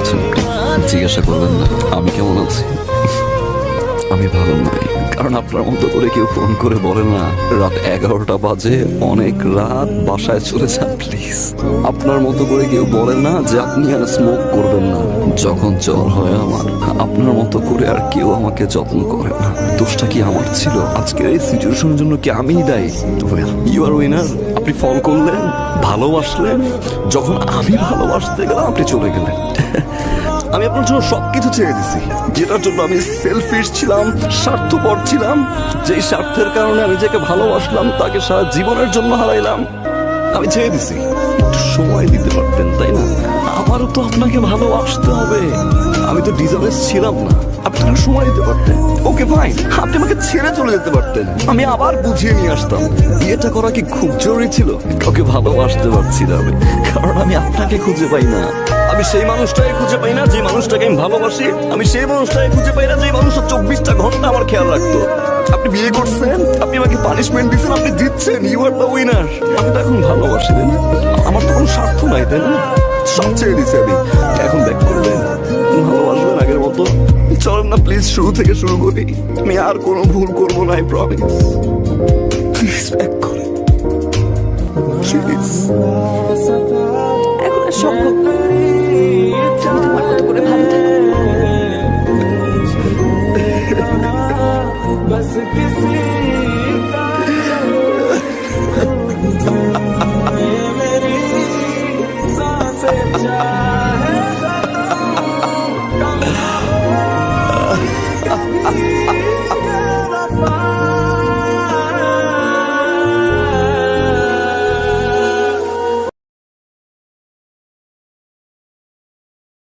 আছেন আপনি? জিজ্ঞাসা করবেন না আমি কেমন আছি? আমি ভালো নই, কারণ আপনার মতো করে কেউ ফোন করে বলে না রাত 11টা বাজে, অনেক রাত, বাসায় চলে যান প্লিজ। আপনার মতো করে কেউ বলে না যে আপনি আর স্মোক করবেন না যখন জ্বর হয় আমার। আপনার মতো করে আর কেউ আমাকে যত্ন করে না। দোষটা কি আমার ছিল? আজকের এই সিচুয়েশনের জন্য কি আমিই দায়ী? You are winner. আপনি ফল করলেন, ভালোবাসলেন, যখন আমি ভালোবাসতে গেলাম আপনি চলে গেলেন। আমি আপনার জন্য সবকিছু ছেড়ে দিছি, যেটার জন্য আমি সেলফিশ ছিলাম, স্বার্থপর ছিলাম, যেই স্বার্থের কারণে আমি যাকে ভালোবাসলাম তাকে সারা জীবনের জন্য হারাইলাম। আমি ছেড়ে দিছি। একটু সময় দিতে পারতেন, তাই না? আমারও তো আপনাকে ভালোবাসতে হবে। আমি তো ডিজার্ভেস ছিলাম না, আপনি একটু সময় দিতে পারতেন। ওকে ফাইন, আপনি আমাকে ছেড়ে চলে যেতে পারতেন, আমি আবার বুঝিয়ে নিয়ে আসতাম। বিয়েটা করা কি খুব জরুরি ছিল? কাউকে ভালোবাসতে পারছি না আমি, কারণ আমি আপনাকে খুঁজে পাই না। আমি সেই মানুষটাকে খুঁজে পাই না যে মানুষটাকে আমি ভালোবাসি। আমি সেই মানুষটাকে খুঁজে পাই না যে মানুষটা 24টা ঘন্টা আমার খেয়াল রাখতো। আপনি বিয়ে করছেন, আপনি আমাকে পানিশমেন্ট দিচ্ছেন, আপনি দিচ্ছেন। You are the winner. আমি তো এখন ভালোবাসি, তাই না? আমার তো কোনো স্বার্থ নাই, তাই না? সব ছেড়ে দিচ্ছি আমি। এখন ব্যাক করবেন, ভালোবাসবেন আগের মতো। চলেন না প্লিজ, শুরু থেকে শুরু করি। আমি আর কোনো ভুল করবো না, আই প্রমিস। প্লিজ ব্যাক করেন, প্লিজ। এখন আর সম্ভব না।